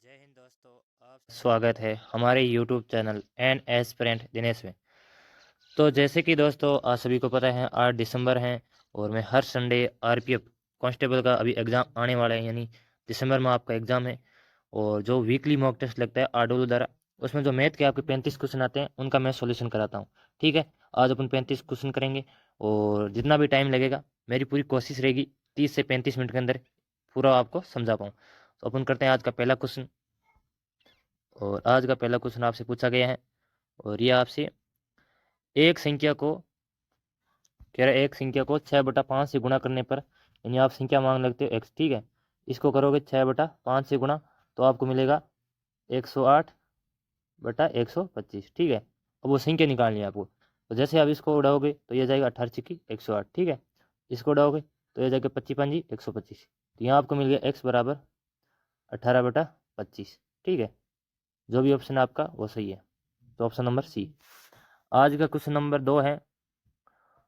जय हिंद दोस्तों, आप स्वागत है हमारे YouTube channel an aspirant Dinesh में। तो जैसे कि दोस्तों आज सभी को पता है 8 दिसंबर है और मैं हर संडे आरपीएफ कांस्टेबल का अभी एग्ज़ाम आने वाला है, यानी दिसंबर में आपका एग्ज़ाम है। और जो वीकली मॉक टेस्ट लगता है आरडब्ल्यू द्वारा, उसमें जो मैथ के आपके 35 क्वेश्चन आते हैं उनका मैं सॉल्यूशन कराता हूँ। ठीक है, आज अपन 35 क्वेश्चन करेंगे और जितना भी टाइम लगेगा मेरी पूरी कोशिश रहेगी 30 से 35 मिनट के अंदर पूरा आपको समझा पाऊँ। तो अपन करते हैं आज का पहला क्वेश्चन। और आज का पहला क्वेश्चन आपसे पूछा गया है और ये आपसे एक संख्या को कह रहा है, एक संख्या को 6/5 से गुणा करने पर, यानी आप संख्या मांग लगते हो x। ठीक है, इसको करोगे 6/5 से गुणा तो आपको मिलेगा 108/125। ठीक है, अब वो संख्या निकालनी है आपको। तो जैसे आप इसको उड़ाओगे तो ये जाएगा 18×108। ठीक है, इसको उड़ाओगे तो ये जाएगा 25×5 125। तो यहाँ आपको मिल गया x बराबर 18/25। ठीक है, जो भी ऑप्शन है आपका वो सही है, तो ऑप्शन नंबर सी। आज का क्वेश्चन नंबर 2 है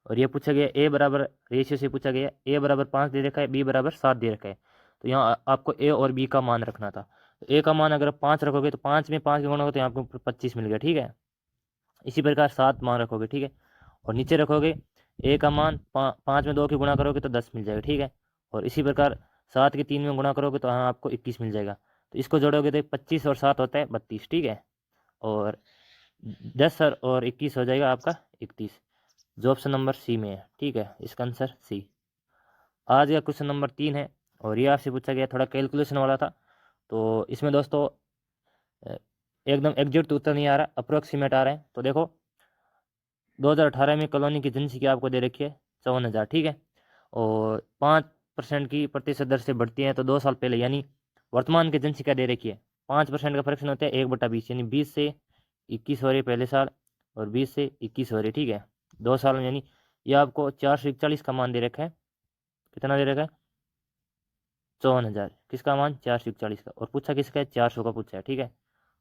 और ये पूछा गया ए बराबर, रेशियो से पूछा गया ए बराबर 5 दे रखा है, बी बराबर 7 दे रखा है। तो यहाँ आपको ए और बी का मान रखना था। तो ए का मान अगर आप 5 रखोगे तो 5 में 5 के गुणा होगा तो यहाँ आपको 25 मिल गया। ठीक है, इसी प्रकार 7 मान रखोगे। ठीक है, और नीचे रखोगे ए का मान 5 में 2 के गुणा करोगे तो 10 मिल जाएगा। ठीक है, और इसी प्रकार 7 के 3 में गुणा करोगे तो यहाँ आपको 21 मिल जाएगा। तो इसको जोड़ोगे तो 25 और 7 होता है 32। ठीक है, और 10 और 21 हो जाएगा आपका 31, जो ऑप्शन नंबर सी में है। ठीक है, इसका आंसर सी। आज का क्वेश्चन नंबर 3 है और ये आपसे पूछा गया, थोड़ा कैलकुलेशन वाला था। तो इसमें दोस्तों एकदम एग्जैक्ट उत्तर नहीं आ रहा, अप्रोक्सीमेट आ रहा है। तो देखो 2018 में कॉलोनी की जनसंख्या आपको दे रखी है 54,000। ठीक है, और 5% की प्रतिशत दर से बढ़ती है। तो 2 साल पहले यानी वर्तमान की जनसंख्या दे रखी है, 5% का फ्रैक्शन होता है 1/20, यानी 20 से 21 हो रही है पहले साल और 20 से 21 हो रही है। ठीक है, 2 साल में, यानी ये आपको 441 का मान दे रखा है। कितना दे रखा है? 54,000। किसका मान? 441 का। और पूछा किसका है? 400 का पूछा है। ठीक है,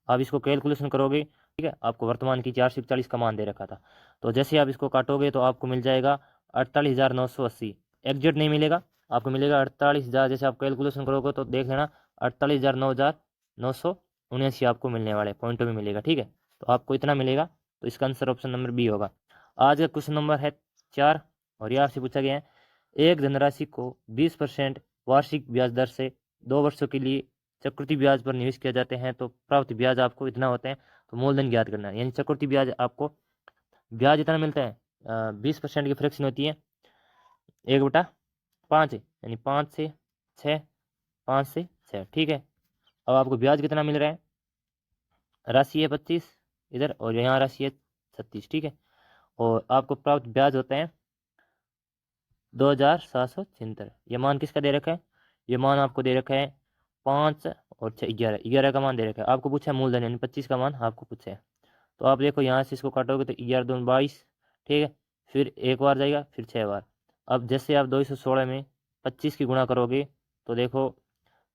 आप इसको कैलकुलेशन करोगे। ठीक है, आपको वर्तमान की 441 का मान दे रखा था। तो जैसे आप इसको काटोगे तो आपको मिल जाएगा 48,980। एग्जैक्ट नहीं मिलेगा, आपको मिलेगा 48,000। जैसे आप कैलकुलेशन करोगे तो देख लेना 48,979 आपको मिलने वाले पॉइंटों में मिलेगा। ठीक है, तो आपको इतना मिलेगा। तो इसका आंसर ऑप्शन नंबर बी होगा। आज का क्वेश्चन नंबर है 4 और यह आपसे पूछा गया है, एक धनराशि को 20% वार्षिक ब्याज दर से 2 वर्षों के लिए चक्रवृद्धि ब्याज पर निवेश किया जाते हैं तो प्राप्त ब्याज आपको इतना होता है। तो मूलधन ज्ञात करना है, यानी चक्रवृद्धि ब्याज आपको ब्याज इतना मिलता है। 20% की फ्रैक्शन होती है 1/5, यानी 5 से 6, 5 से 6। ठीक है, अब आपको ब्याज कितना मिल रहा है? राशि है 25 इधर और यहाँ राशि है 36। ठीक है, और आपको प्राप्त ब्याज होता है 2,776। ये मान किसका दे रखा है? ये मान आपको दे रखा है 5 और 6 11, 11 का मान दे रखा है। आपको पूछा है मूलधन, यानी 25 का मान आपको पूछा है। तो आप देखो यहाँ से इसको काटोगे तो 11 दूनी 22। ठीक है, फिर एक बार जाएगा, फिर 6 बार। अब जैसे आप 216 में 25 की गुणा करोगे तो देखो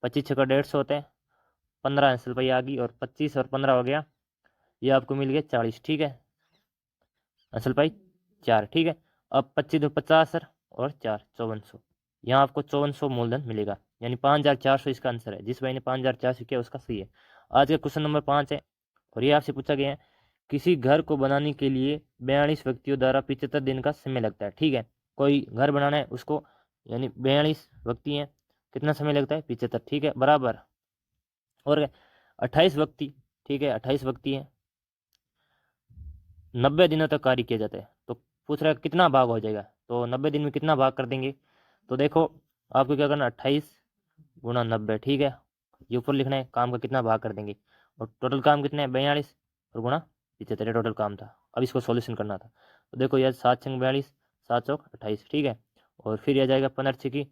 25 छक्का 150 होता है, 15 अंश रुपये आ गई और 25 और 15 हो गया, ये आपको मिल गया 40। ठीक है, अंश रुपये 4। ठीक है, अब 25 दो 50 सर और 4 5400, यहाँ आपको 5400 मूलधन मिलेगा, यानी 5,400 इसका आंसर है। जिस भाई ने 5,400 किया उसका सही है। आज का क्वेश्चन नंबर 5 है और ये आपसे पूछा गया है, किसी घर को बनाने के लिए 42 व्यक्तियों द्वारा 75 दिन का समय लगता है। ठीक है, कोई घर बनाना है उसको, यानी 42 व्यक्ति हैं, कितना समय लगता है? 75। ठीक है, बराबर। और 28 व्यक्ति, ठीक है 28 व्यक्ति हैं, 90 दिनों तक कार्य किया जाता है। तो पूछ रहा है कितना भाग हो जाएगा, तो 90 दिन में कितना भाग कर देंगे? तो देखो आपको क्या करना, 28 × 90। ठीक है, ये ऊपर लिखना है काम का कितना भाग कर देंगे, और टोटल काम कितने हैं? 42 और गुणा 75 टोटल काम था। अब इसको सॉल्यूशन करना था। तो देखो यह 7×6 42, 7×4 28। ठीक है, और फिर यह जाएगा 15×6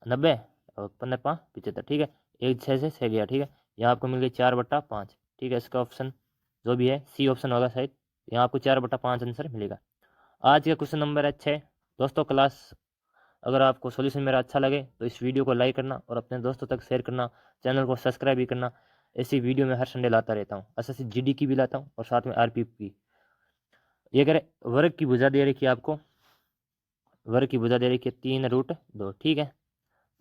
90 और 15×5 75। ठीक है, एक 6 से 6 गया। ठीक है, यहाँ आपको मिल गई 4/5। ठीक है, इसका ऑप्शन जो भी है सी ऑप्शन होगा शायद। यहाँ आपको 4/5 आंसर मिलेगा। आज का क्वेश्चन नंबर है 6। दोस्तों क्लास अगर आपको सॉल्यूशन मेरा अच्छा लगे तो इस वीडियो को लाइक करना और अपने दोस्तों तक शेयर करना, चैनल को सब्सक्राइब भी करना। ऐसी वीडियो मैं हर संडे लाता रहता हूँ, एसएससी जीडी की भी लाता हूँ और साथ में आरपीएफ की। ये करें, वर्ग की भुजा दे रखी है आपको, वर्ग की भुजा दे रखी है 3√2। ठीक है,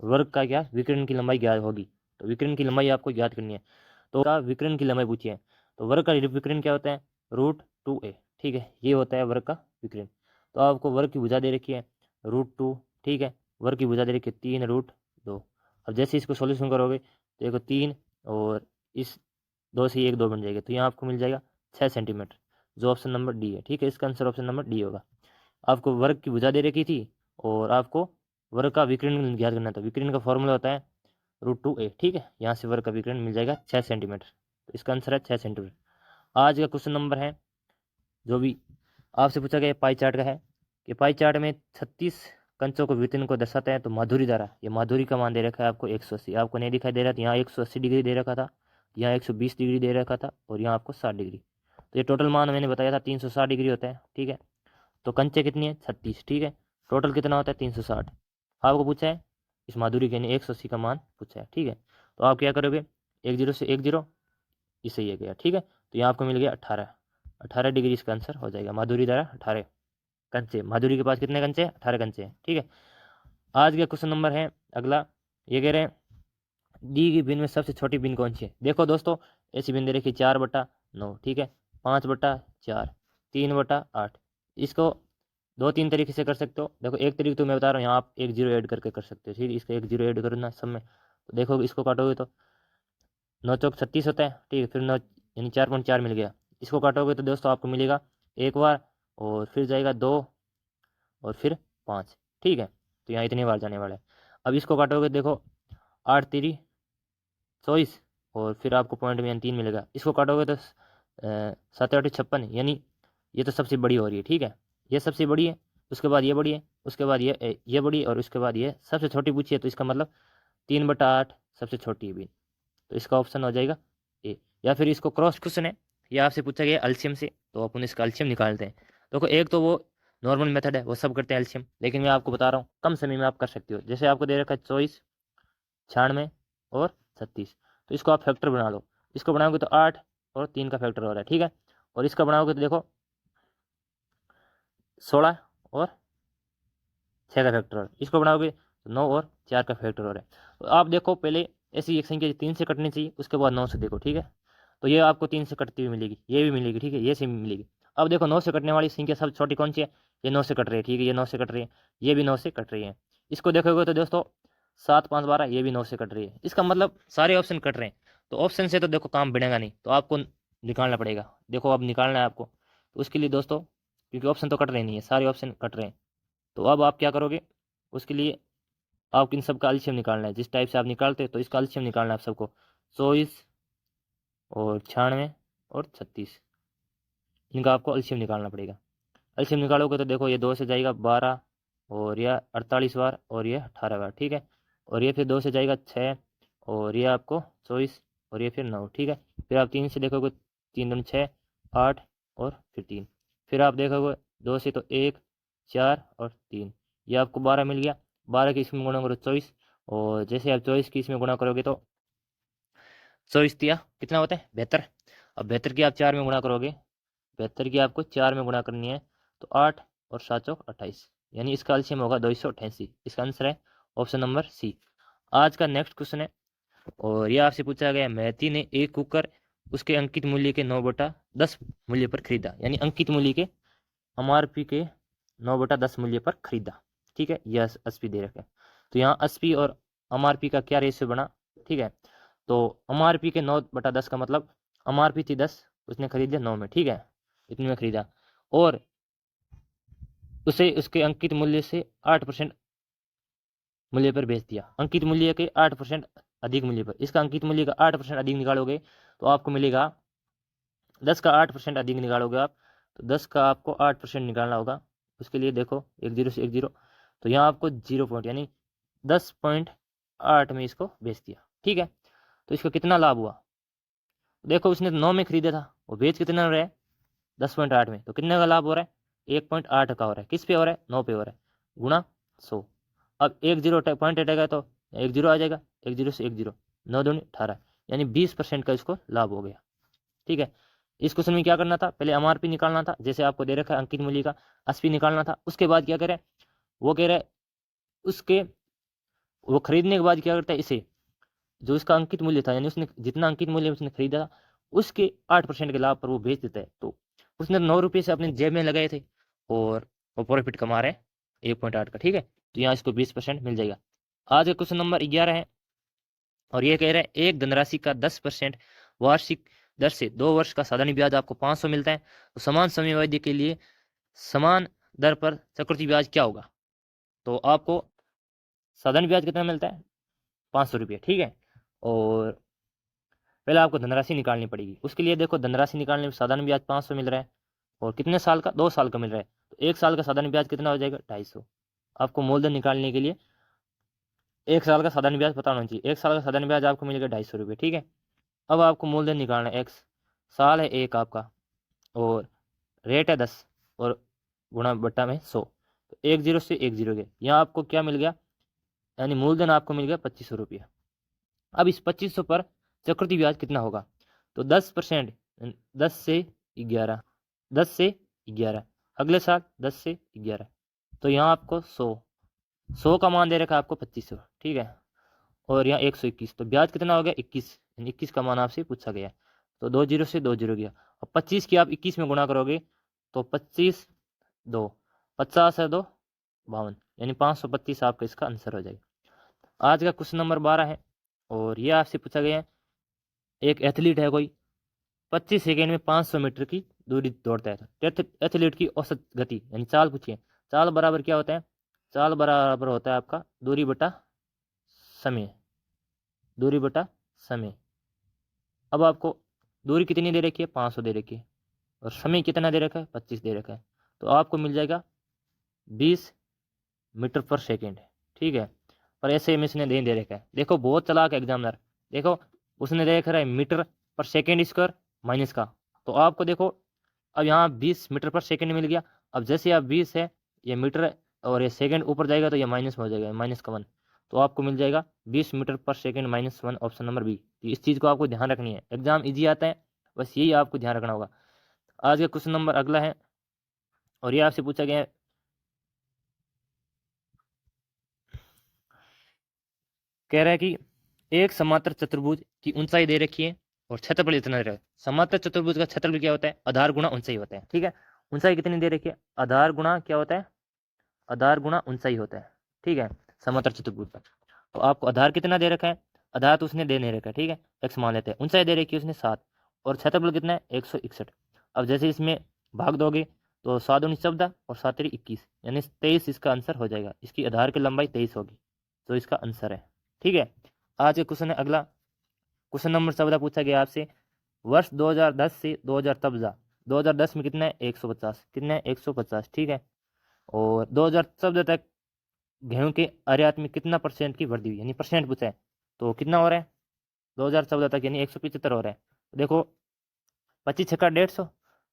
वर्ग का क्या? विकर्ण की लंबाई ज्ञात होगी, तो विकर्ण की लंबाई आपको ज्ञात करनी है। तो का विकर्ण की लंबाई पूछी है, तो वर्ग का विकर्ण क्या होता है, √2a। ठीक है, ये होता है वर्ग का विकर्ण। तो आपको वर्ग की भुजा दे रखी है √2। ठीक है, वर्ग की भुजा दे रखी है 3√2। अब जैसे इसको सॉल्यूशन करोगे तो देखो 3 और इस 2 से 1 2 बन जाएगा, तो यहाँ आपको मिल जाएगा 6 सेंटीमीटर, जो ऑप्शन नंबर डी है। ठीक है, इसका आंसर ऑप्शन नंबर डी होगा। आपको वर्ग की भुजा दे रखी थी और आपको वर्ग का विकर्ण ज्ञात करना था। विकर्ण का फॉर्मूला होता है √2a। ठीक है, यहाँ से वर्ग का विकर्ण मिल जाएगा 6 सेंटीमीटर, तो इसका आंसर है 6 सेंटीमीटर। आज का क्वेश्चन नंबर है जो भी आपसे पूछा गया पाई चार्ट का है कि पाई चार्ट में 36 कंचों को वितरण को दर्शाता है, तो माधुरी द्वारा, ये माधुरी का मान दे रखा है आपको 180, आपको नहीं दिखाई दे रहा था, यहाँ 180 डिग्री दे रखा था, यहाँ 120 डिग्री दे रखा था और यहाँ आपको 60 डिग्री। तो ये टोटल मान मैंने बताया था 360 डिग्री होता है। ठीक है, तो कंचे कितनी है 36। ठीक है, टोटल कितना होता है 360। आपको पूछा है इस माधुरी के 180 का मान पूछा है। ठीक है, तो आप क्या करोगे 10 से 10 इसे ये गया। ठीक है, तो यहाँ आपको मिल गया 18 डिग्री, इसका आंसर हो जाएगा। माधुरी द्वारा 18 कंचे, माधुरी के पास कितने कंचे हैं 18 कंचे हैं। ठीक है, आज का क्वेश्चन नंबर है अगला, ये कह रहे हैं दी की बिन में सबसे छोटी बिन कौन सी है। देखो दोस्तों, ऐसी बिन दे रखी 4/9। ठीक है, 5/4, 3/8। इसको 2-3 तरीके से कर सकते हो। देखो एक तरीके तो मैं बता रहा हूँ, यहाँ आप 1 0 ऐड करके कर सकते हो। ठीक है, इसका 1 0 ऐड करना सब में, तो देखो इसको काटोगे तो 9 चौक 36 होता है। ठीक है, फिर 9 यानी 4.4 मिल गया। इसको काटोगे तो दोस्तों आपको मिलेगा एक बार और फिर जाएगा 2 और फिर 5। ठीक है, तो यहाँ इतनी बार जाने वाला है। अब इसको काटोगे देखो 8 3 24 और फिर आपको पॉइंट में 3 मिलेगा। इसको काटोगे तो 7 8 56, यानी ये तो सबसे बड़ी हो रही है। ठीक है, ये सबसे बड़ी है, उसके बाद ये बड़ी है, उसके बाद ये बड़ी और उसके बाद ये सबसे छोटी पूछी है, तो इसका मतलब 3/8 सबसे छोटी है भी, तो इसका ऑप्शन हो जाएगा ए। या फिर इसको क्रॉस क्वेश्चन है, या आपसे पूछा गया एल्शियम से, तो अपन इसका एल्शियम निकालते हैं। देखो एक तो वो नॉर्मल मेथड है, वो सब करते हैं एल्शियम, लेकिन मैं आपको बता रहा हूँ कम समय में आप कर सकते हो। जैसे आपको दे रखा है 24 96 और 36, तो इसको आप फैक्टर बना लो। इसको बनाओगे तो 8 और 3 का फैक्टर हो रहा है। ठीक है, और इसका बनाओगे तो देखो 16 और 6 का फैक्टर हो रहा है। इसको बनाओगे तो 9 और 4 का फैक्टर हो रहा है। तो आप देखो पहले ऐसी एक संख्या 3 से कटनी चाहिए, उसके बाद 9 से देखो। ठीक है, तो ये आपको 3 से कटती हुई मिलेगी, ये भी मिलेगी। ठीक है, ये से भी मिलेगी। अब देखो 9 से कटने वाली संख्या सब छोटी कौन सी है, ये 9 से कट रही है। ठीक है, ये 9 से कट रही है, ये भी 9 से कट रही है। इसको देखोगे तो दोस्तों 7 5 12, ये भी 9 से कट रही है। इसका मतलब सारे ऑप्शन कट रहे हैं, तो ऑप्शन से तो देखो काम बनेगा नहीं, तो आपको निकालना पड़ेगा। देखो अब निकालना है आपको, तो उसके लिए दोस्तों, क्योंकि ऑप्शन तो कट रहे नहीं है, सारे ऑप्शन कट रहे हैं, तो अब आप क्या करोगे, उसके लिए आपको इन सब का एलसीएम निकालना है। जिस टाइप से आप निकालते हो तो इसका एलसीएम निकालना है आप सबको। 24 और 96 और 36, इनका आपको एलसीएम निकालना पड़ेगा। एलसीएम निकालोगे तो देखो ये 2 से जाएगा 12 और यह 48 बार और ये 18 बार। ठीक है, और ये फिर 2 से जाएगा 6 और ये आपको 24 और ये फिर 9। ठीक है, फिर आप 3 से देखोगे 3 दूनी 6 8 और फिर 3, फिर आप देखोगे 2 से तो 1 4 और 3, ये आपको 12 मिल गया। 12 की इसमें गुणा करो 24, और जैसे आप 24 की इसमें गुणा करोगे तो 24 दिया कितना होता है 72। अब 72 की आप 4 में गुणा करोगे, 72 की आपको 4 में गुणा करनी है, तो 8 और 7 चौक 28, यानी इसका एलसीएम होगा 288। इसका आंसर है ऑप्शन नंबर सी। आज का नेक्स्ट क्वेश्चन है, और यह आपसे पूछा गया महती ने एक कुकर उसके अंकित मूल्य के 9/10 मूल्य पर खरीदा, यानी अंकित मूल्य के एमआरपी के 9/10 मूल्य पर खरीदा। ठीक है, यह 80 दे रखे, तो यहाँ 80 और एमआरपी का क्या रेशियो बना। ठीक है, तो एमआरपी के 9/10 का मतलब एमआरपी थी 10, उसने खरीद लिया 9 में। ठीक है, इतने में खरीदा, और उसे उसके अंकित मूल्य से 8% मूल्य पर बेच दिया। अंकित मूल्य के 8% अधिक मूल्य पर, इसका अंकित मूल्य का 8% अधिक निकालोगे तो आपको मिलेगा 10 का 8% अधिक निकालोगे आप, तो 10 का आपको 8% निकालना होगा। उसके लिए देखो 1 0 से 1 0, तो यहाँ आपको 0 पॉइंट यानी 10.8 में इसको बेच दिया। ठीक है, तो इसका कितना लाभ हुआ, देखो उसने 9 में खरीदा था, वो बेच कितना हो रहा है 10.8 में, तो कितने का लाभ हो रहा है 1.8 का हो रहा है। किस पे हो रहा है 9 पे हो रहा है, गुणा 100। अब 1 0 पॉइंट हटेगा तो 1 0 आ जाएगा, 1 0 से 1 0, 9 दूनी 18, यानी 20% का इसको लाभ हो गया। ठीक है, इस क्वेश्चन में क्या करना था, पहले एमआरपी निकालना था, जैसे आपको दे रखा है अंकित मूल्य का 80 निकालना था। उसके बाद क्या करे, वो कह रहे उसके वो खरीदने के बाद क्या करता है, इसे जो इसका अंकित मूल्य था, यानी उसने जितना अंकित मूल्य उसने खरीदा उसके 8% के लाभ पर वो बेच देता है, तो उसने 9 रुपये से अपने जेब में लगाए थे और वो प्रॉफिट कमा रहे हैं 1.8 का। ठीक है, तो यहाँ इसको 20% मिल जाएगा। आज का क्वेश्चन नंबर 11 है और ये कह रहा है एक धनराशि का 10% वार्षिक दर से 2 वर्ष का साधारण ब्याज आपको 500 मिलता है, तो समान समयावधि के लिए समान दर पर चक्रवृद्धि ब्याज क्या होगा। तो आपको साधारण ब्याज कितना मिलता है, 500 रुपये। ठीक है, और पहले आपको धनराशि निकालनी पड़ेगी। उसके लिए देखो धनराशि निकालने में साधारण ब्याज 500 मिल रहा है और कितने साल का, 2 साल का मिल रहा है, तो 1 साल का साधारण ब्याज कितना हो जाएगा, 250। आपको मूलधन निकालने के लिए 1 साल का साधारण ब्याज पता होना चाहिए। 1 साल का साधारण ब्याज आपको मिलेगा 250 रुपये। ठीक है, अब आपको मूलधन निकालना है, एक्स साल है 1 आपका और रेट है 10 और गुणा बट्टा में 100, तो 1 0 से 1 0 गए। यहाँ आपको क्या मिल गया, यानी मूलधन आपको मिल गया 2500 रुपये। अब इस 2500 पर चक्रवृद्धि ब्याज कितना होगा, तो 10%, 10 से 11, 10 से 11, अगले साल 10 से 11, तो यहाँ आपको 100 का मान दे रखा है आपको 2500। ठीक है, और यहाँ 121, तो ब्याज कितना हो गया 21, यानी 21 का मान आपसे पूछा गया। तो 2 0 से 2 0 गया, और 25 की आप 21 में गुणा करोगे तो 25 2 50 है 2 52, यानी 525 आपका इसका आंसर हो जाएगा। आज का क्वेश्चन नंबर 12 है और ये आपसे पूछा गया है, एक एथलीट है कोई 25 सेकेंड में 500 मीटर की दूरी दौड़ता है, तो एथलीट की औसत गति यानी चाल पूछिए। चाल बराबर क्या होता है, चाल बराबर होता है आपका दूरी बटा समय, दूरी बटा समय। अब आपको दूरी कितनी दे रखी है, 500 दे रखी है, और समय कितना दे रखा है, 25 दे रखा है, तो आपको मिल जाएगा 20 मीटर पर सेकेंड। ठीक है, पर ऐसे में इसने दे रखा है, देखो बहुत चालाक है एग्जामिनर, देखो उसने दे रखा है metre per second square minus का, तो आपको देखो अब यहाँ 20 मीटर पर सेकेंड मिल गया। अब जैसे आप 20 है ये मीटर और ये सेकेंड ऊपर जाएगा तो ये माइनस में हो जाएगा, माइनस का 1, तो आपको मिल जाएगा 20 metre per second minus 1, option number B. इस चीज़ को आपको ध्यान रखनी है, एग्जाम इजी आता है, बस यही आपको ध्यान रखना होगा। आज का क्वेश्चन नंबर अगला है और ये आपसे पूछा गया है, कह रहा है कि एक समांतर चतुर्भुज की ऊंचाई दे रखी है और क्षेत्रफल इतना दे रखा है। समांतर चतुर्भुज का क्षेत्रफल क्या होता है, आधार गुणा ऊंचाई होता है। ठीक है, ऊंचाई कितनी दे रखी है, आधार गुणा क्या होता है, आधार गुणा ऊंचाई होता है। ठीक है, समांतर चतुर्भुज का, तो आपको आधार कितना दे रखा है, आधार तो उसने दे नहीं रखा है। ठीक है, एक्स मान लेते हैं, ऊंचाई दे रखी है उसने 7 और क्षेत्रफल कितना है 161। अब जैसे इसमें भाग दोगे तो 7 19 14 और 7 3 21, यानी 23 इसका आंसर हो जाएगा। इसकी आधार की लंबाई 23 होगी, तो इसका आंसर है। ठीक है, आज का क्वेश्चन है अगला, क्वेश्चन नंबर 14 पूछा गया आपसे, वर्ष 2010 से 2014, 2010 में कितना है 150, कितना है 150। ठीक है, और 2014 तक गेहूं के आयात में कितना परसेंट की वृद्धि हुई, यानी परसेंट पूछा है, तो कितना हो रहा है 2014 तक, यानी 175 हो रहा है। देखो 25 छक्का 150,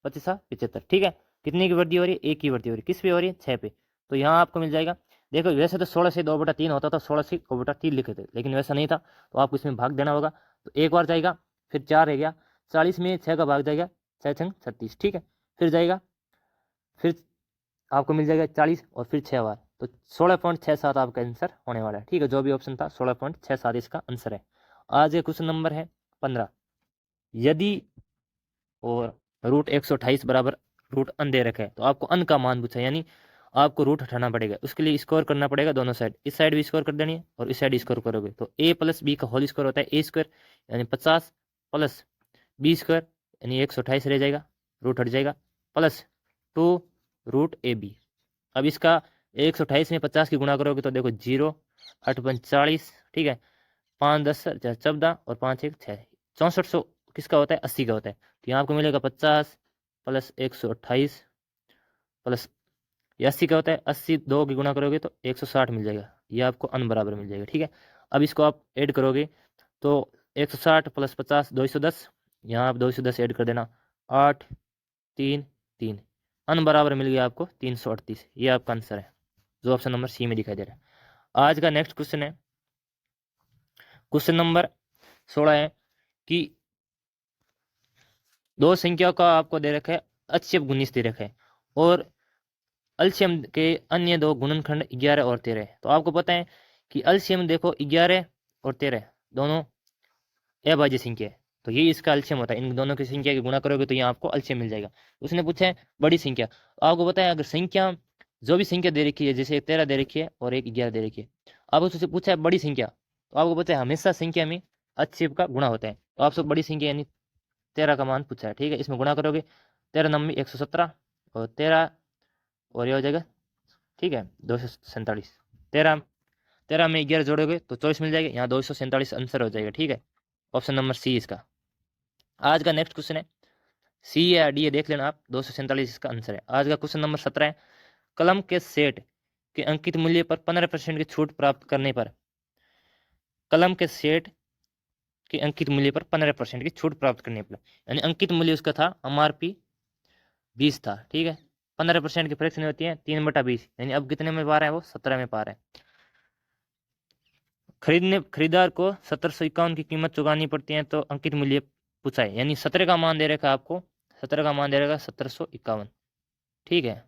25 75। ठीक है, कितने की वृद्धि हो रही है, 1 की वृद्धि हो रही है, किस पे हो रही है, 6 पे, तो यहाँ आपको मिल जाएगा। देखो वैसे तो 16 से 2/3 होता था, 16 से 2/3 लिखे थे, लेकिन वैसा नहीं था, तो आपको इसमें भाग देना होगा। तो एक बार जाएगा, फिर 4 रह गया, 40 में 6 का भाग जाएगा, 6 छंग 36। ठीक है, फिर जाएगा, फिर आपको मिल जाएगा 40 और फिर 6 बार, तो 16.67 आपका आंसर होने वाला है। ठीक है, जो भी ऑप्शन था 16.67 इसका आंसर है। आज के क्वेश्चन नंबर है 15, यदि और रूट 128 बराबर रूट अन दे रखा है, तो आपको अन का मान पूछा है, यानी आपको रूट हटाना पड़ेगा, उसके लिए स्कोर करना पड़ेगा दोनों साइड, इस साइड भी स्कोर कर देनी है और इस साइड स्कोर करोगे, तो ए प्लस बी का होल स्कोर होता है ए स्क्वायर, यानी 50 प्लस बी स्क्वायर, यानी 128 रह जाएगा, रूट हट जाएगा, प्लस 2 रूट ए बी। अब इसका 128 में 50 की गुणा करोगे तो देखो 0 8 5 40। ठीक है, 5 10 14 और 5 1 6, 6400 किसका होता है, 80 का होता है, तो यहाँ आपको मिलेगा 50 प्लस 128 प्लस 80 का होता है, 80 2 की गुणा करोगे तो 160 मिल जाएगा, ये आपको अन बराबर मिल जाएगा। ठीक है, अब इसको आप ऐड करोगे तो 160 प्लस 50 210, यहाँ आप 210 ऐड कर देना, 8 3 3, अन बराबर मिल गया आपको 338, ये आपका आंसर है, जो ऑप्शन नंबर सी में दिखाई दे रहा है। आज का नेक्स्ट क्वेश्चन है, क्वेश्चन नंबर 16 है कि दो संख्याओं का आपको दे रखा है अक्षय गुणित दे रखा है और एलसीएम के अन्य दो गुणनखंड 11 और 13 है। तो आपको पता है कि एलसीएम देखो 11 और 13 दोनों अभाज्य संख्या है, तो ये इसका एलसीएम होता है। इन दोनों की संख्या की गुणा करोगे तो यहाँ आपको एलसीएम मिल जाएगा। उसने पूछा है बड़ी संख्या, आपको पता है अगर संख्या जो भी संख्या दे रखी है, जैसे 13 दे रखी है और एक 11 दे रखी है, अब उससे पूछा है बड़ी संख्या, तो आपको पता है हमेशा संख्या में एलसीएम का गुणा होता है। तो आपसे बड़ी संख्या यानी 13 का मान पूछा है, ठीक है। इसमें गुणा करोगे 13 नंबर 117 और 13 और ये हो जाएगा, ठीक है, 247। 13 में 11 जोड़ोगे तो 24 मिल जाएगा, यहाँ 247 आंसर हो जाएगा, ठीक है। ऑप्शन नंबर सी इसका। आज का नेक्स्ट क्वेश्चन है, सी या डी है देख लेना आप, 247 इसका आंसर है। आज का क्वेश्चन नंबर 17 है, कलम के सेट के अंकित मूल्य पर 15% की छूट प्राप्त करने पर, कलम के सेट के अंकित मूल्य पर 15% की छूट प्राप्त करने पर, यानी अंकित मूल्य उसका था एमआरपी 20 था, ठीक है। 15% की फ्रैक्शन होती है 3/20, यानी अब कितने में पा रहा है वो, 17 में पा रहा है। खरीदार को 1751 की कीमत चुकानी पड़ती है, तो अंकित मूल्य पूछा है, यानी 17 का मान दे रखा आपको, 17 का मान दे रखा 1751, ठीक है।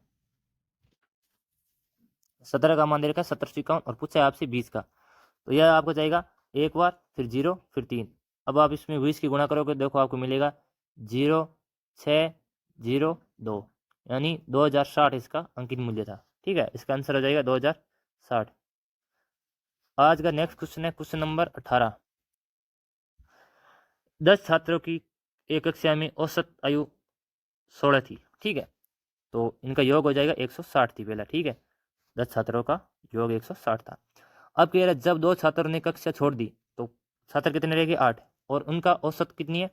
17 का मान दे रखा 1751 और पूछा है आपसे 20 का, तो यह आपको जाएगा एक बार, फिर 0, फिर 3। अब आप इसमें 20 की गुणा करोगे, देखो आपको मिलेगा 0602, यानी 2060 इसका अंकित मूल्य था, ठीक है। इसका आंसर हो जाएगा 2060। आज का नेक्स्ट क्वेश्चन है क्वेश्चन नंबर 18। 10 छात्रों की एक कक्षा में औसत आयु 16 थी, ठीक है। तो इनका योग हो जाएगा 160 थी पहला, ठीक है। 10 छात्रों का योग 160 था। अब कह रहा है जब 2 छात्रों ने कक्षा छोड़ दी तो छात्र कितने रहेंगे, 8, और उनका औसत कितनी है,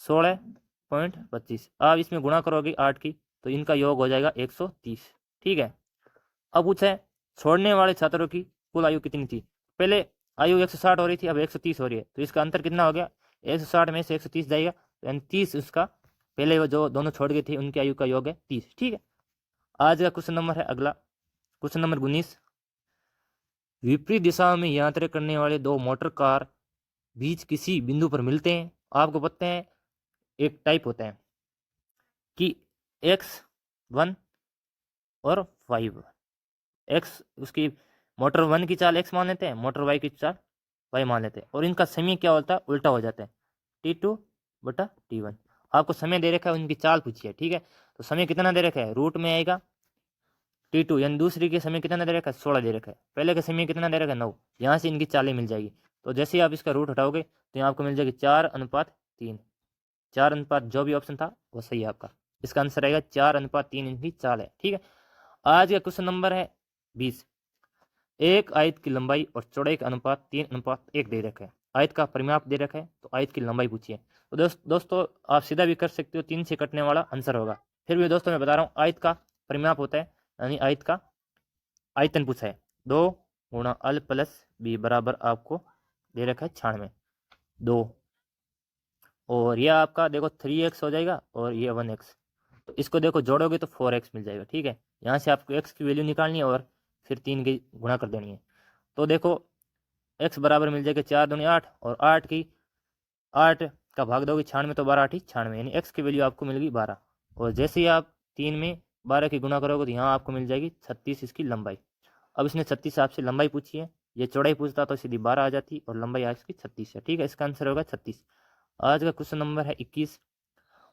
16.25। आप इसमें गुणा करोगे 8 की, तो इनका योग हो जाएगा 130, ठीक है। अब पूछा है छोड़ने वाले छात्रों की कुल आयु कितनी थी। पहले आयु 160 हो रही थी, अब 130 हो रही है, तो इसका अंतर कितना हो गया, 160 में से 130 जाएगा, यानी 30 उसका, पहले वो जो दोनों छोड़ गए थे उनकी आयु का योग है 30, ठीक है। आज का क्वेश्चन नंबर है अगला, क्वेश्चन नंबर 19। विपरीत दिशा में यात्रा करने वाले दो मोटर कार बीच किसी बिंदु पर मिलते हैं। आपको पता है एक टाइप होता है कि x1 और y1, x उसकी मोटर 1 की चाल x मान लेते हैं, मोटर y की चाल y मान लेते हैं, और इनका समय क्या होता है, उल्टा हो जाता है, t2/t1। आपको समय दे रखा है, उनकी चाल पूछी है, ठीक है। तो समय कितना दे रखा है, रूट में आएगा t2, यानी दूसरी के समय कितना दे रखा है, 16 दे रखा है। पहले का समय कितना दे रखा है, 9। यहाँ से इनकी चालें मिल जाएगी, तो जैसे ही आप इसका रूट हटाओगे तो यहाँ आपको मिल जाएगी 4:3। 4:, जो भी ऑप्शन था वो सही है आपका। इसका आंसर आएगा 4:3 इनकी चाल है, ठीक है। आज का क्वेश्चन नंबर है 20। एक आयत की लंबाई और चौड़ाई का अनुपात 3:1 दे रखा है। आयत का परिमाप दे रखा है, तो आयत की लंबाई पूछिए। तो दोस्तों आप सीधा भी कर सकते हो, 3 से कटने वाला आंसर होगा। फिर भी दोस्तों मैं बता रहा हूँ, आयत का परिमाप होता है, यानी आयत का आयतन पूछा है, 2 गुणा अल प्लस बी बराबर आपको दे रखा है 96, 2, और यह आपका देखो 3x हो जाएगा और ये 1x, तो इसको देखो जोड़ोगे तो 4x मिल जाएगा, ठीक है। यहाँ से आपको x की वैल्यू निकालनी है और फिर 3 की गुणा कर देनी है। तो देखो x बराबर मिल जाएगा 4 दूनी 8, और 8 का भाग दोगे 96, तो 12 8 96, यानी x की वैल्यू आपको मिल गई 12। और जैसे ही आप 3 में 12 की गुणा करोगे तो यहाँ आपको मिल जाएगी 36 इसकी लंबाई। अब इसने 36 आपसे लंबाई पूछी है, ये चौड़ाई पूछता तो सीधी 12 आ जाती और लंबाई आज की 36 है, ठीक है। इसका आंसर होगा 36। आज का क्वेश्चन नंबर है 21,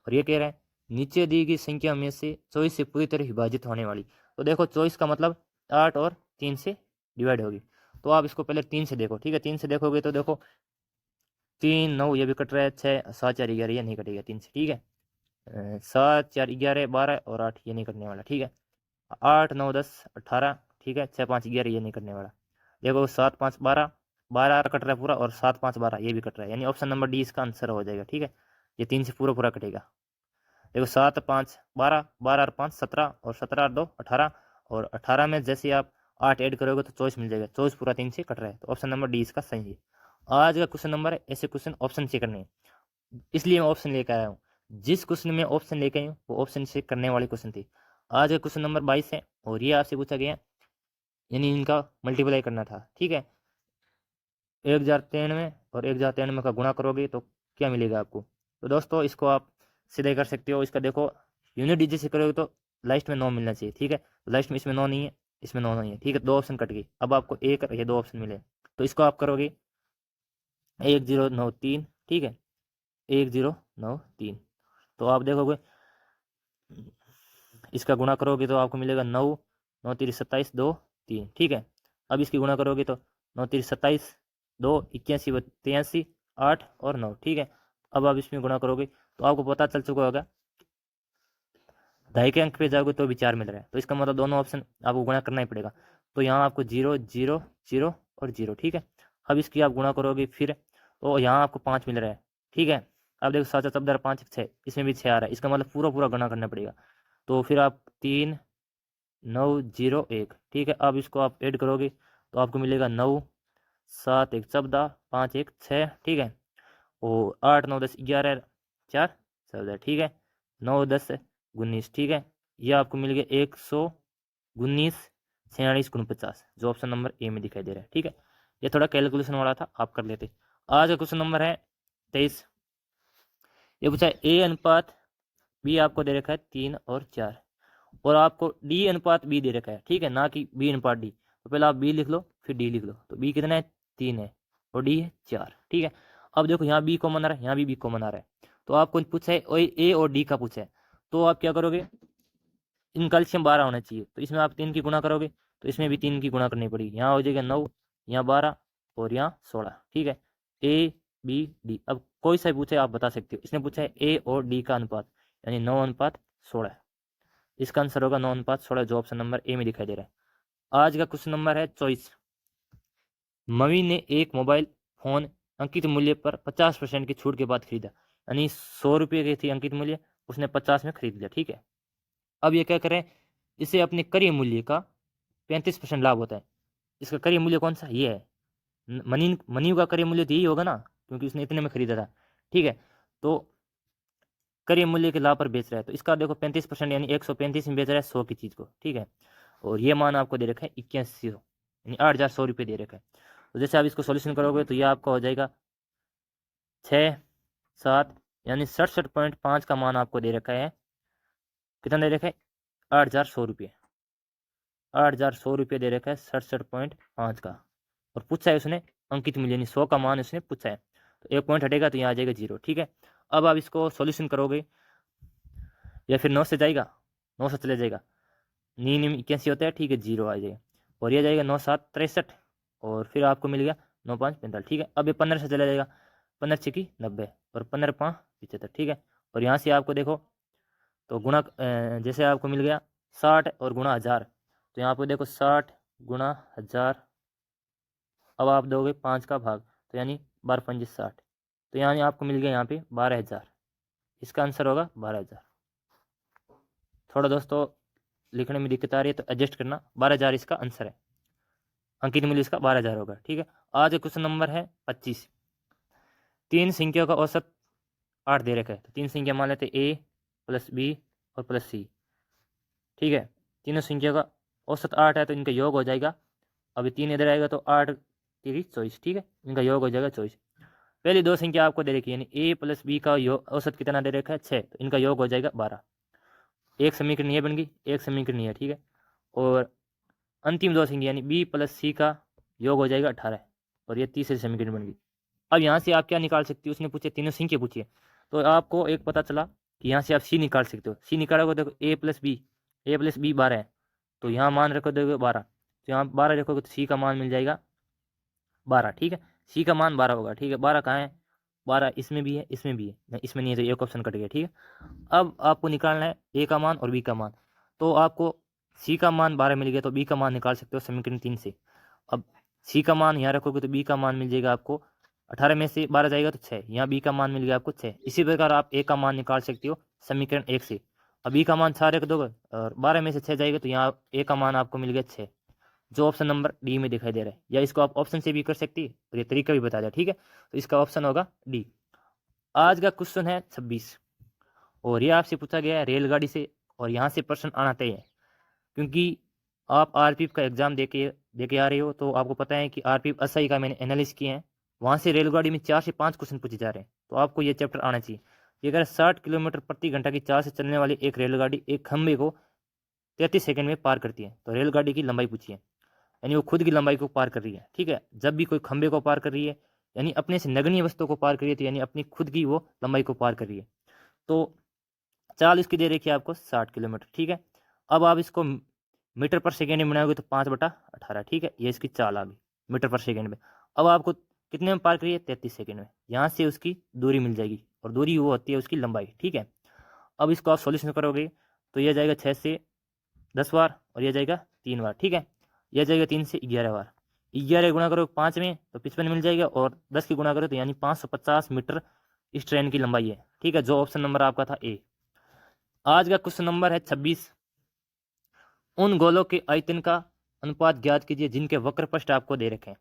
और ये कह रहा है नीचे दी गई संख्या में से 24 से पूरी तरह विभाजित होने वाली। तो देखो 24 का मतलब 8 और 3 से डिवाइड होगी, तो आप इसको पहले 3 से देखो, ठीक है। 3 से देखोगे तो देखो 3 9 ये भी कट रहा है, 6 7 4 11 ये नहीं कटेगा 3 से, ठीक है। 7 4 11 12 और 8 ये नहीं कटने वाला, ठीक है। 8 9 10 18, ठीक है। 6 5 11 ये नहीं कटने वाला। देखो 7 5 12, 12 कट रहा है पूरा, और 7 5 12 ये भी कट रहा है, यानी ऑप्शन नंबर डी इसका आंसर हो जाएगा, ठीक है। ये 3 से पूरा पूरा कटेगा। देखो 7 5 12, 12 और 5 17, और 17 और 2 18, और 18 में जैसे आप 8 ऐड करोगे तो 24 मिल जाएगा। 24 पूरा 3 से कट रहा है, तो ऑप्शन नंबर डी इसका सही है। आज का क्वेश्चन नंबर है, ऐसे क्वेश्चन ऑप्शन से करने हैं, इसलिए मैं ऑप्शन लेकर आया हूँ। जिस क्वेश्चन में ऑप्शन लेकर आई हूँ वो ऑप्शन से करने वाले क्वेश्चन थे। आज का क्वेश्चन नंबर 22 है, और ये आपसे पूछा गया, यानी इनका मल्टीप्लाई करना था, ठीक है। 1093 और 1093 का गुणा करोगे तो क्या मिलेगा आपको। तो दोस्तों इसको आप सीधे कर सकते हो। इसका देखो यूनिट डिजिट से करोगे तो लास्ट में 9 मिलना चाहिए, ठीक है। तो लास्ट में इसमें 9 नहीं है, इसमें 9 नहीं है, ठीक है। 2 ऑप्शन कट गई, अब आपको एक ये 2 ऑप्शन मिले, तो इसको आप करोगे 1093 ठीक है, 1093। तो आप देखोगे इसका गुणा करोगे तो आपको मिलेगा 9, 9 3 27, 2 3। ठीक है, अब इसकी गुणा करोगे तो 9 3 27, 2 81 83, 8 और 9। ठीक है, अब आप इसमें गुणा करोगे तो आपको पता चल चुका होगा, ढाई के अंक पे जाओगे तो भी 4 मिल रहा है, तो इसका मतलब दोनों ऑप्शन आपको गुणा करना ही पड़ेगा। तो यहाँ आपको 0 0 0 और 0। ठीक है, अब इसकी आप गुणा करोगे फिर, तो यहाँ आपको 5 मिल रहा है। ठीक है, अब देखो 7 14 5 6, इसमें भी 6 आ रहा है, इसका मतलब पूरा पूरा गुणा करना पड़ेगा। तो फिर आप 3 9 0 1। ठीक है, अब इसको आप ऐड करोगे तो आपको मिलेगा 9 7 1 14 5 1 6। ठीक है, और 8 9 10 11 4 14। ठीक है, 9 10 19। ठीक है, ये आपको मिल गया 119 46 49, जो ऑप्शन नंबर ए में दिखाई दे रहा है। ठीक है, ये थोड़ा कैलकुलेशन वाला था, आप कर लेते। आज का क्वेश्चन नंबर है 23। ये पूछा है ए अनुपात बी आपको दे रखा है 3 और 4, और आपको डी अनुपात बी दे रखा है। ठीक है, ना कि बी अनुपात डी। तो पहले आप बी लिख लो फिर डी लिख लो। तो बी कितना है 3 है और डी है 4। ठीक है, अब देखो यहाँ बी कॉमन आ रहा है, यहाँ भी बी कॉमन आ रहा है। तो आपको पूछा है ए और डी का पूछा है, तो आप क्या करोगे, इनका एलसीएम 12 होना चाहिए। तो इसमें आप 3 की गुणा करोगे तो इसमें भी 3 की गुणा करनी पड़ेगी। यहाँ हो जाएगा 9, यहाँ 12 और यहाँ 16। ठीक है, ए बी डी। अब कोई सा पूछे आप बता सकते हो। इसने पूछा है ए और डी का अनुपात, यानी 9 अनुपात 16। इसका आंसर होगा 9 अनुपात 16, जो ऑप्शन नंबर ए में दिखाई दे रहा है। आज का क्वेश्चन नंबर है 24। मवी ने एक मोबाइल फोन अंकित मूल्य पर 50% की छूट के बाद खरीदा, यानी 100 रुपये की थी अंकित मूल्य, उसने 50 में खरीद लिया। ठीक है, अब ये क्या करें, इसे अपने क्रय मूल्य का 35% लाभ होता है। इसका क्रय मूल्य कौन सा, ये है मनी का क्रय मूल्य तो यही होगा ना, क्योंकि उसने इतने में खरीदा था। ठीक है, तो क्रय मूल्य के लाभ पर बेच रहा है, तो इसका देखो 35%, यानी 135 में बेच रहा है 100 की चीज़ को। ठीक है, और ये मान आपको दे रखा है 8100, यानी 8100 रुपये दे रखा है। तो जैसे आप इसको सॉल्यूशन करोगे तो ये आपका हो जाएगा 6 7, यानी 67.5 का मान आपको दे रखा है। कितना दे रखा है, 8100 रुपये, 8100 रुपये दे रखा है 67.5 का। और पूछा है उसने अंकित मूल्य, यानी 100 का मान उसने पूछा है। तो 1 पॉइंट हटेगा तो यहाँ आ जाएगा 0। ठीक है, अब आप इसको सॉल्यूशन करोगे, या फिर 9 से जाएगा, 9 से चले जाएगा, 81 होता है। ठीक है, 0 आ जाएगा, और ये जाएगा 9 7 63, और फिर आपको मिल गया 9 5 45। ठीक है, अब ये 15 से चला जाएगा, 15 6 की 90 और 15 5 75। ठीक है, और यहाँ से आपको देखो तो गुणा, जैसे आपको मिल गया 60 और गुणा 1000, तो यहाँ पर देखो 60 गुणा 1000। अब आप दोगे 5 का भाग, तो यानी 12 5 60, तो यानी आपको मिल गया यहाँ पे 12000। इसका आंसर होगा 12000। थोड़ा दोस्तों लिखने में दिक्कत आ रही है तो एडजस्ट करना, 12000 इसका आंसर है, अंकित मूल्य इसका 12000 होगा। ठीक है, आज क्वेश्चन नंबर है 25। 3 संख्या का औसत 8 दे रखा है, तो 3 संख्या मान लेते ए प्लस बी और प्लस सी। ठीक है, तीनों संख्या का औसत 8 है, तो इनका योग हो जाएगा, अभी 3 इधर आएगा तो 8 3 24। ठीक है, इनका योग हो जाएगा 24। पहली दो संख्या आपको दे रखी है, यानी ए प्लस बी का योग औसत कितना दे रखा है 6, तो इनका योग हो जाएगा 12। एक समीकरण ये बन गई, एक समीकरण ये। ठीक है, और अंतिम दो संख्या यानी बी प्लस सी का योग हो जाएगा 18, और ये तीसरी समीकरण बन गई। अब यहाँ से आप क्या निकाल सकते हो, उसने पूछे तीनों संख्या पूछी है, तो आपको एक पता चला कि यहाँ से आप सी निकाल सकते हो। सी निकालोगे देखो ए प्लस बी 12 है, तो यहाँ मान रखो देखो 12, तो यहाँ 12 रखोगे तो सी का मान मिल जाएगा 12। ठीक है, सी का मान 12 होगा। ठीक है, 12 कहाँ है, 12 इसमें भी है, इसमें भी है, नहीं इसमें नहीं है, तो एक ऑप्शन कट गया। ठीक है, अब आपको निकालना है ए का मान और बी का मान, तो आपको सी का मान 12 मिल गया, तो बी का मान निकाल सकते हो समीकरण 3 से। अब सी का मान यहाँ रखोगे तो बी का मान मिल जाएगा आपको, 18 में से 12 जाएगा तो 6, यहाँ बी का मान मिल गया आपको 6। इसी प्रकार आप ए का मान निकाल सकते हो समीकरण 1 से। अब बी का मान 6 रख दोगे और 12 में से 6 जाएगा, तो यहाँ ए का मान आपको मिल गया 6, जो ऑप्शन नंबर डी में दिखाई दे रहा है। या इसको आप ऑप्शन से भी कर सकती है, और ये तरीका भी बता दिया। ठीक है, तो इसका ऑप्शन होगा डी। आज का क्वेश्चन है 26, और ये आपसे पूछा गया है रेलगाड़ी से, और यहाँ से प्रश्न आना तय है, क्योंकि आप आरपीएफ का एग्जाम देके आ रहे हो, तो आपको पता है कि आरपीएफ एसआई का मैंने एनालिसिस किया है, वहाँ से रेलगाड़ी में 4 से 5 क्वेश्चन पूछे जा रहे हैं, तो आपको ये चैप्टर आना चाहिए। ये अगर 60 किलोमीटर प्रति घंटा की 4 से चलने वाली एक रेलगाड़ी एक खंभे को 33 सेकंड में पार करती है, तो रेलगाड़ी की लंबाई पूछी है, यानी वो खुद की लंबाई को पार कर रही है। ठीक है, जब भी कोई खंभे को पार कर रही है यानी अपने से नगण्य वस्तु को पार करिए, तो यानी अपनी खुद की वो लंबाई को पार करिए। तो चाल इसकी दे रखी है आपको 60 किलोमीटर, ठीक है। अब आप इसको मीटर पर सेकेंड में बनाओगे तो 5/18, ठीक है, ये इसकी चाल आ गई मीटर पर सेकेंड में। अब आपको कितने में पार करिए, 33 सेकेंड में। यहाँ से उसकी दूरी मिल जाएगी, और दूरी वो होती है उसकी लंबाई, ठीक है। अब इसको आप सॉल्यूशन करोगे तो यह जाएगा 6 से 10 बार, और यह जाएगा 3 बार, ठीक है। यह जाएगा 3 से 11 बार। 11 गुणा करो 5 में तो 55 मिल जाएगा, और 10 की गुणा करो तो यानी 550 मीटर इस ट्रेन की लंबाई है, ठीक है, जो ऑप्शन नंबर आपका था ए। आज का क्वेश्चन नंबर है 26। उन गोलों के आयतन का अनुपात ज्ञात कीजिए जिनके वक्रपृष्ठ आपको दे रखे हैं।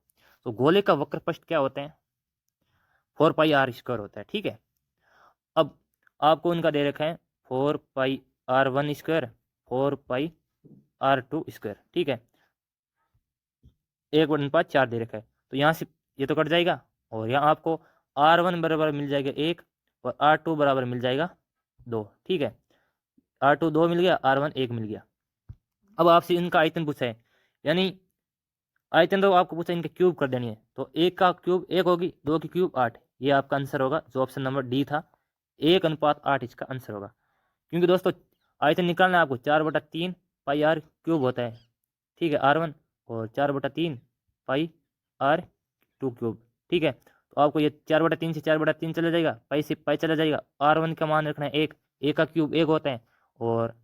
तो गोले का वक्रपृष्ठ क्या होता है, 4πr² होता है, ठीक है। अब आपको उनका दे रखा है 4πr1², 4πr2², ठीक है, 1/4 दे रखा है। तो यहाँ से ये तो कट जाएगा, और यहाँ आपको r1 बराबर मिल जाएगा 1, और r2 बराबर मिल जाएगा 2, ठीक है। r2 2 मिल गया, r1 1 मिल गया। अब आपसे इनका आयतन पूछा है, यानी आयतन तो आपको पूछा इनके क्यूब कर देनी है। तो 1 का क्यूब 1 होगी, 2 की क्यूब 8, ये आपका आंसर होगा, जो ऑप्शन नंबर डी था, 1:8 इसका आंसर होगा। क्योंकि दोस्तों आयतन निकालना है आपको, 4/3 पाई आर क्यूब होता है, ठीक है, r1, और 4/3 पाई r2 क्यूब, ठीक है। तो आपको ये 4/3 से 4/3 चला जाएगा, पाई से पाई चला जाएगा। r1 का मान रखना है 1, 1 का क्यूब 1 होता है, और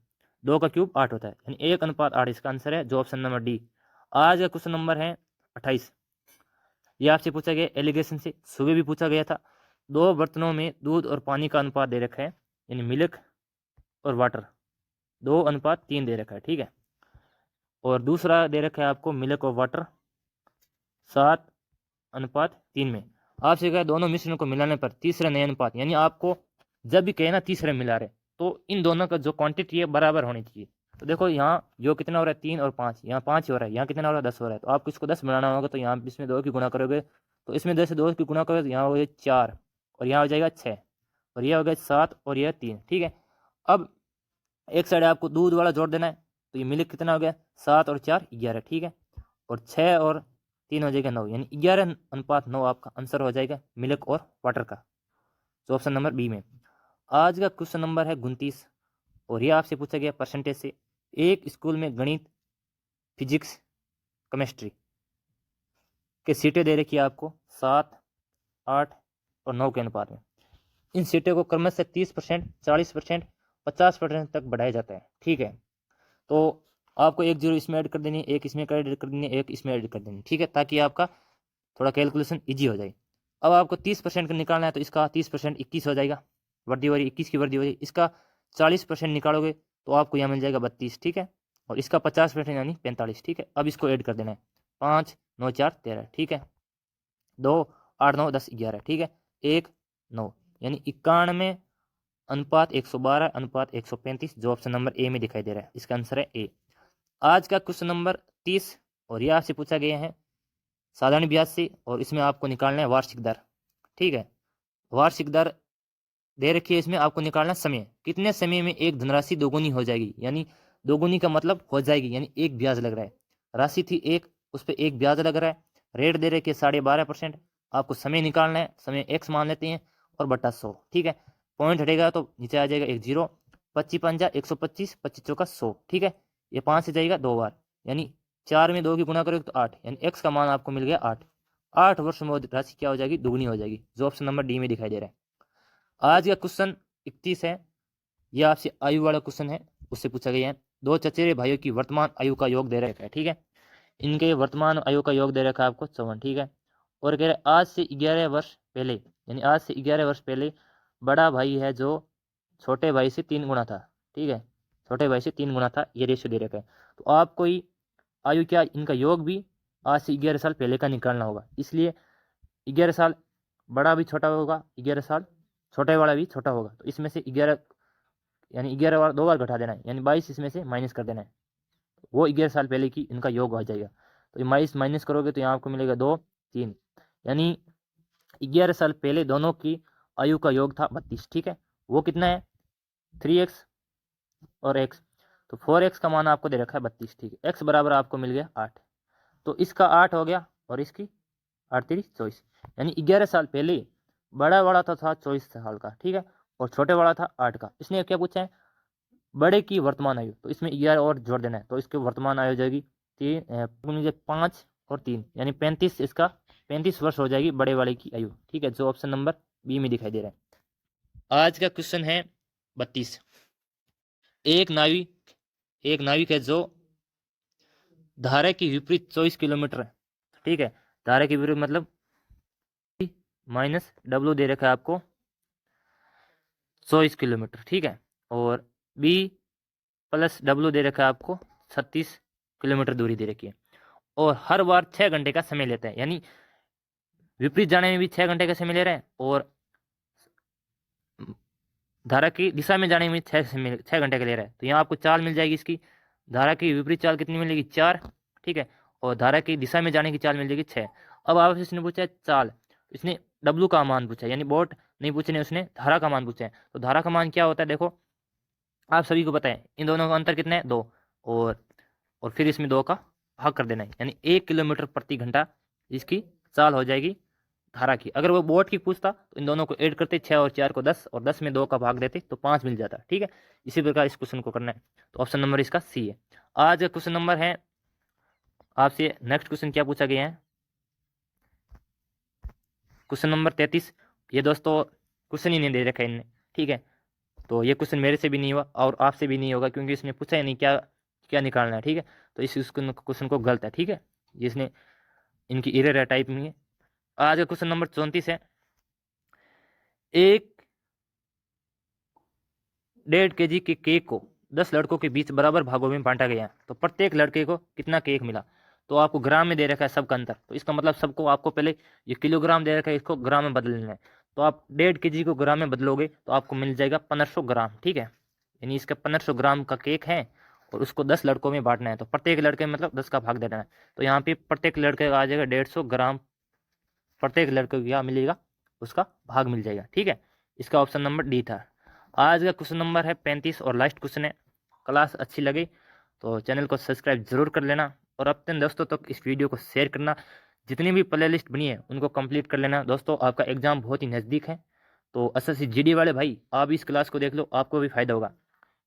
2 का क्यूब 8 होता है, यानी 1:8 इसका आंसर है, जो ऑप्शन नंबर डी। आज का क्वेश्चन नंबर है 28। ये आपसे पूछा गया एलिगेशन से, सुबह भी पूछा गया था। 2 बर्तनों में दूध और पानी का अनुपात दे रखा है, यानी मिल्क और वाटर 2:3 दे रखा है, ठीक है। और दूसरा दे रखा है आपको मिल्क और वाटर 7:3 में। आपसे कहा दोनों मिश्रण को मिलाने पर तीसरा नया अनुपात, यानी आपको जब भी कहे ना तीसरे मिला रहे, तो इन दोनों का जो क्वांटिटी है बराबर होनी चाहिए। तो देखो यहाँ जो कितना हो रहा है 3 और 5, यहाँ 5 हो रहा है, यहाँ कितना हो रहा है 10 हो रहा है। तो आपको इसको 10 बनाना होगा, तो यहाँ इसमें 2 की गुणा करोगे तो इसमें 10 से 2 की गुणा करोगे तो यहाँ हो गया 4, और यहाँ हो जाएगा 6, और यह हो गया 7, और यह 3, ठीक है। अब एक साइड आपको दूध वाला जोड़ देना है, तो ये मिल्क कितना हो गया 7 और 4 11, ठीक है, और 6 और 3 हो जाएगा 9, यानी 11:9 आपका आंसर हो जाएगा मिल्क और वाटर का, तो ऑप्शन नंबर बी में। आज का क्वेश्चन नंबर है 29, और यह आपसे पूछा गया परसेंटेज से। एक स्कूल में गणित, फिजिक्स, केमिस्ट्री के सीटें दे रखी है आपको 7, 8 और 9 के अनुपात में। इन सीटें को क्रमशः 30%, 40%, 50% तक बढ़ाया जाता है, ठीक है। तो आपको एक जीरो इसमें ऐड कर देनी है, एक इसमें ऐड कर देनी है, एक इसमें ऐड कर देनी है, ठीक है, ताकि आपका थोड़ा कैलकुलेशन इजी हो जाए। अब आपको 30% का निकालना है, तो इसका 30% 21 हो जाएगा, वृद्धि हो रही 21 की वृद्धि हो जाएगी। इसका 40% निकालोगे तो आपको यहाँ मिल जाएगा 32, ठीक है, और इसका 50% यानी 45, ठीक है। अब इसको ऐड कर देना है, 5, 9, 4, 13, ठीक है, 2, 8, 9, 10, 11, ठीक है, 1, 9, यानी 91:112:135, जो ऑप्शन नंबर ए में दिखाई दे रहा है, इसका आंसर है ए। आज का क्वेश्चन नंबर 30, और यह आपसे पूछा गया है साधारण ब्याज से, और इसमें आपको निकालना है वार्षिक दर, ठीक है। वार्षिक दर दे रखी है, इसमें आपको निकालना समय, कितने समय में एक धनराशि दोगुनी हो जाएगी, यानी दोगुनी का मतलब हो जाएगी, यानी एक ब्याज लग रहा है। राशि थी 1, उस पर 1 ब्याज लग रहा है, रेट दे रखी है 12.5%, आपको समय निकालना है, समय x मान लेते हैं, और बटा 100, ठीक है। पॉइंट हटेगा तो नीचे आ जाएगा 1 0, 25 पंजा 125, 25 चौका 100, ठीक है। ये 5 से जाएगा 2 बार, यानी 4 में 2 की गुणा करोगे तो 8, यानी x का मान आपको मिल गया 8। 8 वर्ष में राशि क्या हो जाएगी, दुगनी हो जाएगी, जो ऑप्शन नंबर डी में दिखाई दे रहा है। आज का क्वेश्चन 31 है, यह आपसे आयु वाला क्वेश्चन है, उससे पूछा गया है। 2 चचेरे भाइयों की वर्तमान आयु का योग दे रखा है, ठीक है। इनके वर्तमान आयु का योग दे रखा है आपको 54, ठीक है। और कह रहे आज से 11 वर्ष पहले, यानी आज से 11 वर्ष पहले बड़ा भाई है जो छोटे भाई से 3 गुना था, ठीक है, छोटे भाई से 3 गुना था, ये रेशियो दे रखा है। तो आपको ही आयु क्या, इनका योग भी आज से 11 साल पहले का निकालना होगा, इसलिए 11 साल बड़ा भी छोटा होगा, 11 साल छोटे वाला भी छोटा होगा, तो इसमें से 11, यानी 11 बार 2 बार घटा देना है, यानी 22 इसमें से माइनस कर देना है, वो 11 साल पहले की इनका योग आ जाएगा। तो ये माइनस करोगे तो यहाँ आपको मिलेगा 2, 3, यानी 11 साल पहले दोनों की आयु का योग था 32, ठीक है। वो कितना है 3x और x, तो 4x का मान आपको दे रखा है 32, ठीक है। x बराबर आपको मिल गया 8, तो इसका 8 हो गया और इसकी 8 3 24, यानी 11 साल पहले बड़ा वाला था 24 साल का, ठीक है, और छोटे वाला था 8 का। इसने क्या पूछा है, बड़े की वर्तमान आयु, तो इसमें 11 और जोड़ देना है, तो इसकी वर्तमान आयु हो जाएगी 5 और 3 यानी 35, इसका 35 वर्ष हो जाएगी बड़े वाले की आयु, ठीक है, जो ऑप्शन नंबर बी में दिखाई दे रहा है। आज का क्वेश्चन है 32। एक नाविक है जो धारा की विपरीत 24 किलोमीटर है, ठीक है, धारा के विपरीत मतलब माइनस डब्ल्यू दे रखा है आपको 24 किलोमीटर, ठीक है, और बी प्लस डब्ल्यू दे रखा है आपको 36 किलोमीटर दूरी दे रखी है, और हर बार 6 घंटे का समय लेता है, यानी विपरीत जाने में भी 6 घंटे का समय ले रहा है, और धारा की दिशा में जाने में 6 घंटे का ले रहा है। तो यहाँ आपको चाल मिल जाएगी इसकी, धारा की विपरीत चाल कितनी मिलेगी 4, ठीक है, और धारा की दिशा में जाने की चाल मिल जाएगी 6। अब आपसे इसने पूछा है चाल, इसने डब्ल्यू का मान पूछा है, यानी बोट नहीं पूछने, उसने धारा का मान पूछा है। तो धारा का मान क्या होता है, देखो आप सभी को पता है, इन दोनों का अंतर कितना है 2, और फिर इसमें 2 का भाग कर देना है, यानी 1 किलोमीटर प्रति घंटा इसकी चाल हो जाएगी धारा की। अगर वो बोट की पूछता तो इन दोनों को ऐड करते, 6 और 4 को 10, और 10 में 2 का भाग देते तो 5 मिल जाता, ठीक है। इसी प्रकार इस क्वेश्चन को करना है, तो ऑप्शन नंबर इसका सी है। आज का क्वेश्चन नंबर है आपसे, नेक्स्ट क्वेश्चन क्या पूछा गया है, क्वेश्चन नंबर 33। ये दोस्तों क्वेश्चन ही नहीं दे रखा है इनने, ठीक है, तो ये क्वेश्चन मेरे से भी नहीं हुआ और आपसे भी नहीं होगा, क्योंकि इसने पूछा ही नहीं क्या क्या निकालना है, ठीक है, तो इस क्वेश्चन को गलत है, ठीक है, जिसने इनकी एरर है टाइप में। आज का क्वेश्चन नंबर 34 है, 1.5 kg के केक को 10 लड़कों के बीच बराबर भागों में बांटा गया, तो प्रत्येक लड़के को कितना केक मिला। तो आपको ग्राम में दे रखा है सबका अंतर, तो इसका मतलब सबको आपको पहले ये किलोग्राम दे रखा है, इसको ग्राम में बदल लेना है। तो आप 1.5 kg को ग्राम में बदलोगे तो आपको मिल जाएगा 1500 ग्राम, ठीक है, यानी इसका 1500 ग्राम का केक है और उसको 10 लड़कों में बांटना है, तो प्रत्येक लड़के मतलब 10 का भाग देना है। तो यहाँ पे प्रत्येक लड़के का आ जाएगा 150 ग्राम, प्रत्येक लड़के को क्या मिलेगा, उसका भाग मिल जाएगा, ठीक है, इसका ऑप्शन नंबर डी था। आज का क्वेश्चन नंबर है 35 और लास्ट क्वेश्चन है। क्लास अच्छी लगी तो चैनल को सब्सक्राइब जरूर कर लेना और अपने दोस्तों तक इस वीडियो को शेयर करना। जितनी भी प्ले लिस्ट बनी है उनको कंप्लीट कर लेना दोस्तों, आपका एग्जाम बहुत ही नज़दीक है। तो एसएससी जीडी वाले भाई आप इस क्लास को देख लो, आपको भी फायदा होगा।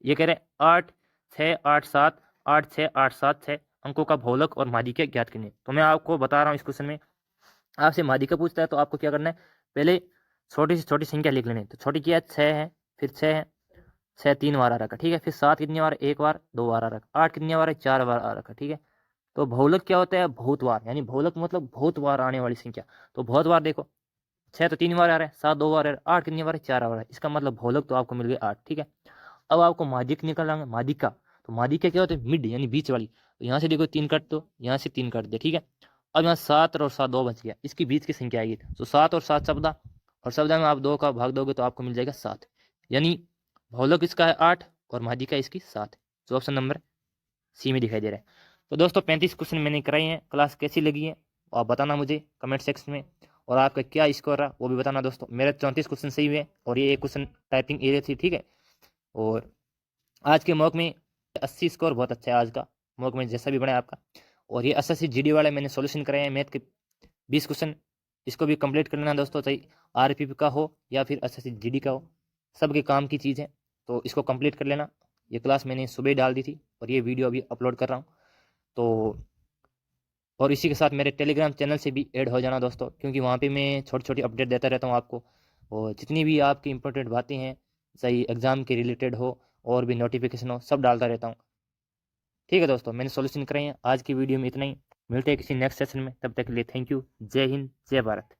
ये कह रहे 8 6 8 7 8 6 8 7 6 अंकों का भौलक और माध्यिका ज्ञात करने। तो मैं आपको बता रहा हूँ, इस क्वेश्चन में आपसे माध्यिका पूछता है तो आपको क्या करना है, पहले छोटी से छोटी संख्या लिख लेनी है। तो छोटी क्या है 6 है, फिर 6 है, 6 3 बार आ रखा, ठीक है, फिर 7 कितनी बार, 1 बार 2 बार आ रखा, 8 कितनी बार है 4 बार आ रखा, ठीक है। तो भौलक क्या होता है, बहुत बार, यानी भौलक मतलब बहुत बार आने वाली संख्या। तो बहुत बार देखो 6 तो 3 बार आ रहा है, 7 2 बार आ रहा है, 8 कितनी बार है 4 बार है, इसका मतलब भौलक तो आपको मिल गई 8, ठीक है। अब आपको माध्यिक निकालना, माध्यिका, तो माध्यिका क्या होता है मिड यानी बीच वाली। तो यहाँ से देखो 3 काट दो, यहाँ से 3 काट दे, ठीक है। अब यहाँ 7 और 7 2 बच गया, इसकी बीच की संख्या आएगी, तो 7 और 7 14, और 14 में आप 2 का भाग दोगे तो आपको मिल जाएगा 7, यानी भौलक इसका है 8 और माध्यिका इसकी 7, तो ऑप्शन नंबर सी में दिखाई दे रहा है। तो दोस्तों 35 क्वेश्चन मैंने कराए हैं, क्लास कैसी लगी है आप बताना मुझे कमेंट सेक्शन में, और आपका क्या स्कोर रहा वो भी बताना दोस्तों। मेरे 34 क्वेश्चन सही हुए और ये एक क्वेश्चन टाइपिंग एरिया थी, ठीक है। और आज के मॉक में 80 स्कोर बहुत अच्छा है, आज का मॉक में जैसा भी बना है आपका। और ये एसएससी जीडी वाले मैंने सॉल्यूशन कराए हैं मैथ के 20 क्वेश्चन, इसको भी कंप्लीट कर लेना दोस्तों, चाहे आरपीपी का हो या फिर एसएससी जीडी का हो, सबके काम की चीज़ है, तो इसको कंप्लीट कर लेना। ये क्लास मैंने सुबह डाल दी थी और ये वीडियो अभी अपलोड कर रहा हूँ, तो और इसी के साथ मेरे टेलीग्राम चैनल से भी ऐड हो जाना दोस्तों, क्योंकि वहाँ पे मैं छोटी छोटी अपडेट देता रहता हूँ आपको, और जितनी भी आपकी इंपॉर्टेंट बातें हैं चाहे एग्ज़ाम के रिलेटेड हो और भी नोटिफिकेशन हो सब डालता रहता हूँ, ठीक है दोस्तों। मैंने सॉल्यूशन कराए हैं, आज की वीडियो में इतना ही, मिलते हैं किसी नेक्स्ट सेशन में, तब तक के लिए थैंक यू, जय हिंद जय भारत।